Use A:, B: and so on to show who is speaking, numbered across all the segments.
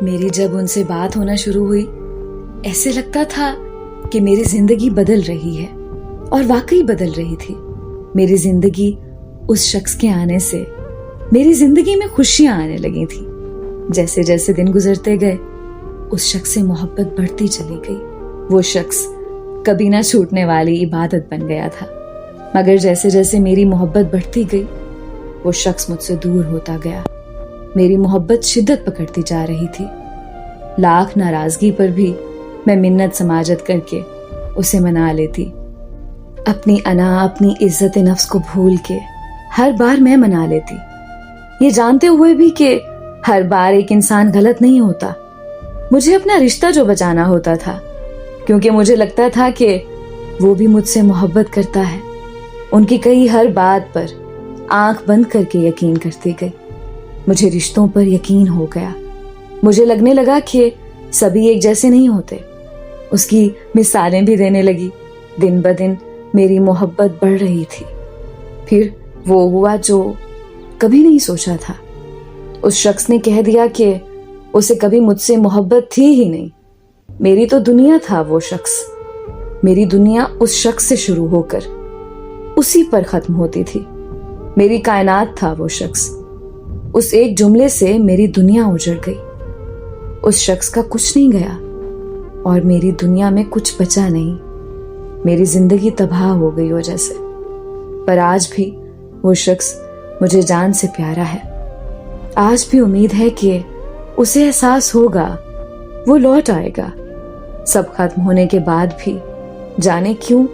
A: میری جب ان سے بات ہونا شروع ہوئی ایسے لگتا تھا کہ میری زندگی بدل رہی ہے، اور واقعی بدل رہی تھی۔ میری زندگی اس شخص کے آنے سے میری زندگی میں خوشیاں آنے لگی تھیں۔ جیسے جیسے دن گزرتے گئے اس شخص سے محبت بڑھتی چلی گئی۔ وہ شخص کبھی نہ چھوٹنے والی عبادت بن گیا تھا، مگر جیسے جیسے میری محبت بڑھتی گئی وہ شخص مجھ سے دور ہوتا گیا۔ میری محبت شدت پکڑتی جا رہی تھی۔ لاکھ ناراضگی پر بھی میں منت سماجت کر کے اسے منا لیتی۔ اپنی انا، اپنی عزت نفس کو بھول کے ہر بار میں منا لیتی، یہ جانتے ہوئے بھی کہ ہر بار ایک انسان غلط نہیں ہوتا۔ مجھے اپنا رشتہ جو بچانا ہوتا تھا، کیونکہ مجھے لگتا تھا کہ وہ بھی مجھ سے محبت کرتا ہے۔ ان کی کئی ہر بات پر آنکھ بند کر کے یقین کرتی گئی۔ مجھے رشتوں پر یقین ہو گیا۔ مجھے لگنے لگا کہ سبھی ایک جیسے نہیں ہوتے۔ اس کی مثالیں بھی دینے لگی۔ دن بدن میری محبت بڑھ رہی تھی۔ پھر وہ ہوا جو کبھی نہیں سوچا تھا۔ اس شخص نے کہہ دیا کہ اسے کبھی مجھ سے محبت تھی ہی نہیں۔ میری تو دنیا تھا وہ شخص۔ میری دنیا اس شخص سے شروع ہو کر اسی پر ختم ہوتی تھی۔ میری کائنات تھا وہ شخص۔ اس ایک جملے سے میری دنیا اجڑ گئی۔ اس شخص کا کچھ نہیں گیا اور میری دنیا میں کچھ بچا نہیں۔ میری زندگی تباہ ہو گئی ہو جیسے۔ پر آج بھی وہ شخص مجھے جان سے پیارا ہے۔ آج بھی امید ہے کہ اسے احساس ہوگا، وہ لوٹ آئے گا۔ سب ختم ہونے کے بعد بھی جانے کیوں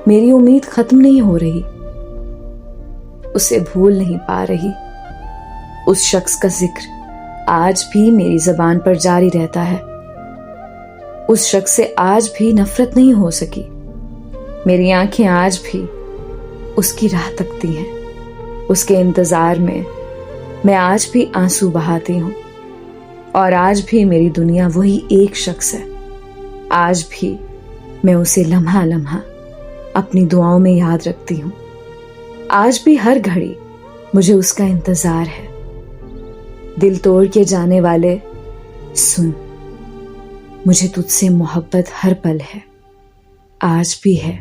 A: میری امید ختم نہیں ہو رہی، اسے بھول نہیں پا رہی۔ اس شخص کا ذکر آج بھی میری زبان پر جاری رہتا ہے۔ اس شخص سے آج بھی نفرت نہیں ہو سکی۔ میری آنکھیں آج بھی اس کی راہ تکتی ہیں۔ اس کے انتظار میں آج بھی آنسو بہاتی ہوں، اور آج بھی میری دنیا وہی ایک شخص ہے۔ آج بھی میں اسے لمحہ لمحہ اپنی دعاؤں میں یاد رکھتی ہوں۔ آج بھی ہر گھڑی مجھے اس کا انتظار ہے۔ دل توڑ کے جانے والے سن، مجھے تجھ سے محبت ہر پل ہے، آج بھی ہے۔